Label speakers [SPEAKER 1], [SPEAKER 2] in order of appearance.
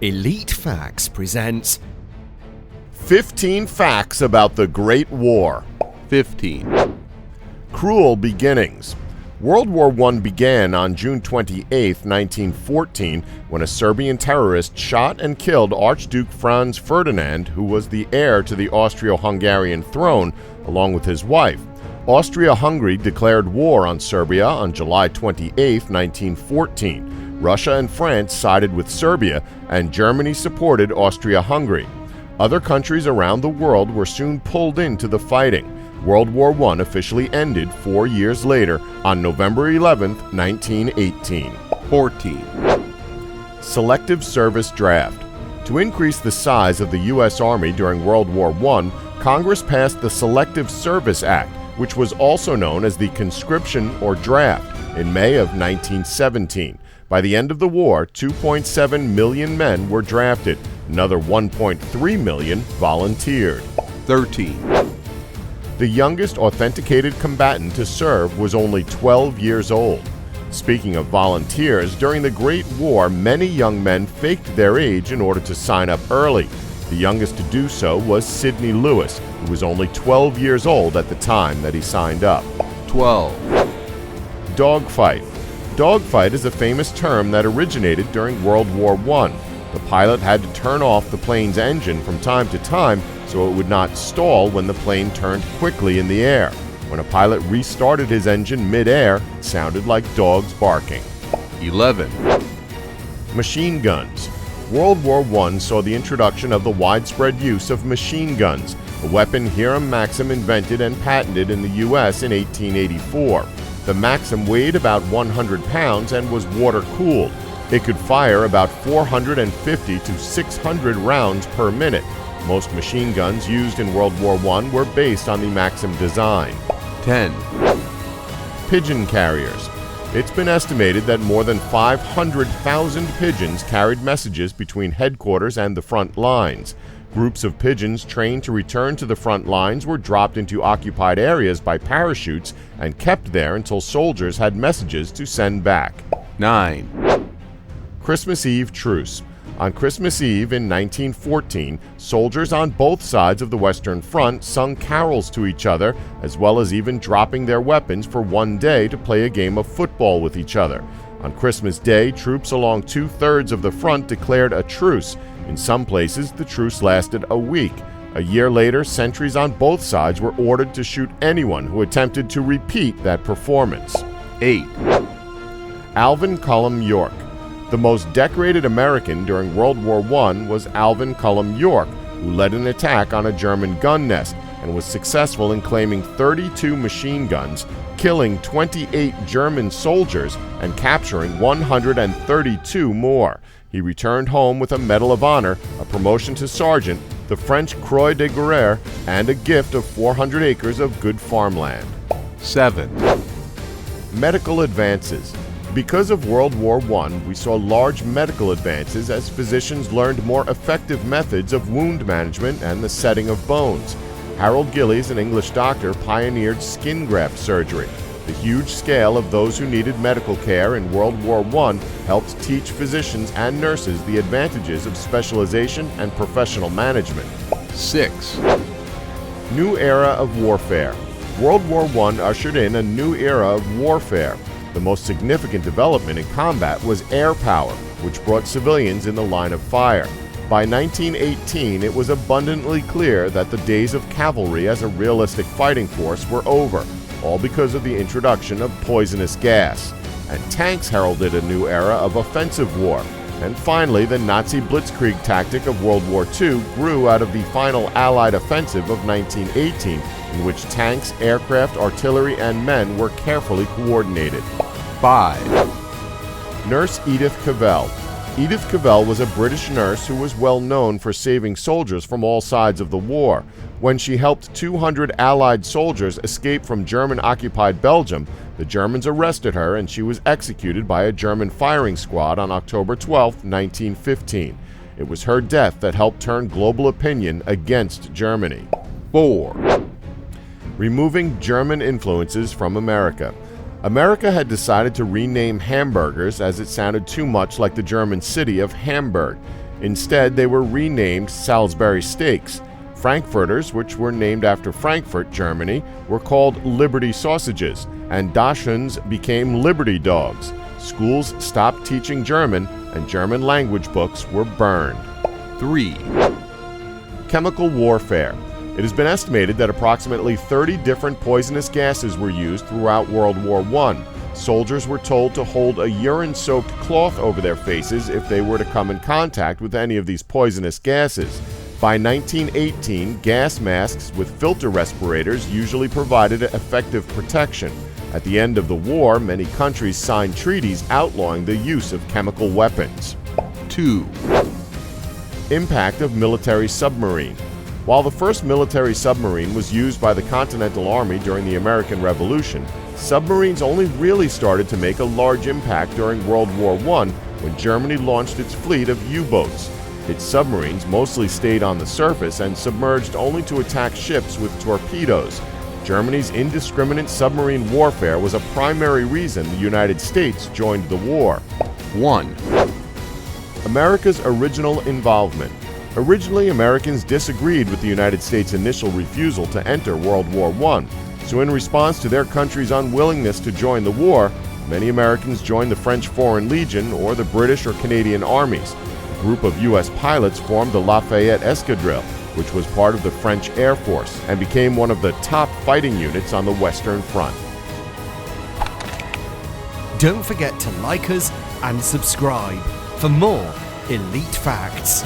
[SPEAKER 1] Elite Facts presents
[SPEAKER 2] 15 Facts About the Great War.
[SPEAKER 3] 15.
[SPEAKER 2] Cruel Beginnings. World War I began on June 28, 1914, when a Serbian terrorist shot and killed Archduke Franz Ferdinand, who was the heir to the Austro-Hungarian throne, along with his wife. Austria-Hungary declared war on Serbia on July 28, 1914. Russia and France sided with Serbia, and Germany supported Austria-Hungary. Other countries around the world were soon pulled into the fighting. World War I officially ended 4 years later on November 11, 1918.
[SPEAKER 3] 14.
[SPEAKER 2] Selective Service Draft. To increase the size of the U.S. Army during World War I, Congress passed the Selective Service Act, which was also known as the conscription or draft, in May of 1917. By the end of the war, 2.7 million men were drafted. Another 1.3 million volunteered.
[SPEAKER 3] 13.
[SPEAKER 2] The youngest authenticated combatant to serve was only 12 years old. Speaking of volunteers, during the Great War, many young men faked their age in order to sign up early. The youngest to do so was Sidney Lewis, who was only 12 years old at the time that he signed up.
[SPEAKER 3] 12.
[SPEAKER 2] Dogfight. Dogfight is a famous term that originated during World War I. The pilot had to turn off the plane's engine from time to time so it would not stall when the plane turned quickly in the air. When a pilot restarted his engine mid-air, it sounded like dogs barking.
[SPEAKER 3] 11.
[SPEAKER 2] Machine guns. World War I saw the introduction of the widespread use of machine guns, a weapon Hiram Maxim invented and patented in the U.S. in 1884. The Maxim weighed about 100 pounds and was water-cooled. It could fire about 450 to 600 rounds per minute. Most machine guns used in World War I were based on the Maxim design.
[SPEAKER 3] 10.
[SPEAKER 2] Pigeon Carriers. It's been estimated that more than 500,000 pigeons carried messages between headquarters and the front lines. Groups of pigeons trained to return to the front lines were dropped into occupied areas by parachutes and kept there until soldiers had messages to send back.
[SPEAKER 3] 9.
[SPEAKER 2] Christmas Eve Truce. On Christmas Eve in 1914, soldiers on both sides of the Western Front sung carols to each other, as well as even dropping their weapons for one day to play a game of football with each other. On Christmas Day, troops along two-thirds of the front declared a truce. In some places, the truce lasted a week. A year later, sentries on both sides were ordered to shoot anyone who attempted to repeat that performance.
[SPEAKER 3] 8.
[SPEAKER 2] Alvin Cullum York. The most decorated American during World War I was Alvin Cullum York, who led an attack on a German gun nest and was successful in claiming 32 machine guns, killing 28 German soldiers and capturing 132 more. He returned home with a Medal of Honor, a promotion to sergeant, the French Croix de Guerre, and a gift of 400 acres of good farmland.
[SPEAKER 3] 7.
[SPEAKER 2] Medical advances. Because of World War I, we saw large medical advances as physicians learned more effective methods of wound management and the setting of bones. Harold Gillies, an English doctor, pioneered skin graft surgery. The huge scale of those who needed medical care in World War I helped teach physicians and nurses the advantages of specialization and professional management.
[SPEAKER 3] 6.
[SPEAKER 2] New era of warfare. World War I ushered in a new era of warfare. The most significant development in combat was air power, which brought civilians in the line of fire. By 1918, it was abundantly clear that the days of cavalry as a realistic fighting force were over, all because of the introduction of poisonous gas. And tanks heralded a new era of offensive war. And finally, the Nazi blitzkrieg tactic of World War II grew out of the final Allied offensive of 1918, in which tanks, aircraft, artillery, and men were carefully coordinated.
[SPEAKER 3] 5.
[SPEAKER 2] Nurse Edith Cavell. Edith Cavell was a British nurse who was well known for saving soldiers from all sides of the war. When she helped 200 Allied soldiers escape from German-occupied Belgium, the Germans arrested her and she was executed by a German firing squad on October 12, 1915. It was her death that helped turn global opinion against Germany.
[SPEAKER 3] 4.
[SPEAKER 2] Removing German influences from America. America had decided to rename hamburgers as it sounded too much like the German city of Hamburg. Instead, they were renamed Salisbury steaks. Frankfurters, which were named after Frankfurt, Germany, were called Liberty sausages, and Dachshunds became Liberty dogs. Schools stopped teaching German, and German language books were burned.
[SPEAKER 3] 3.
[SPEAKER 2] Chemical warfare. It has been estimated that approximately 30 different poisonous gases were used throughout World War I. Soldiers were told to hold a urine-soaked cloth over their faces if they were to come in contact with any of these poisonous gases. By 1918, gas masks with filter respirators usually provided effective protection. At the end of the war, many countries signed treaties outlawing the use of chemical weapons.
[SPEAKER 3] 2.
[SPEAKER 2] Impact of military submarine. While the first military submarine was used by the Continental Army during the American Revolution, submarines only really started to make a large impact during World War I when Germany launched its fleet of U-boats. Its submarines mostly stayed on the surface and submerged only to attack ships with torpedoes. Germany's indiscriminate submarine warfare was a primary reason the United States joined the war.
[SPEAKER 3] 1.
[SPEAKER 2] America's original involvement. Originally, Americans disagreed with the United States' initial refusal to enter World War I. So in response to their country's unwillingness to join the war, many Americans joined the French Foreign Legion or the British or Canadian armies. A group of U.S. pilots formed the Lafayette Escadrille, which was part of the French Air Force and became one of the top fighting units on the Western Front.
[SPEAKER 1] Don't forget to like us and subscribe for more elite facts.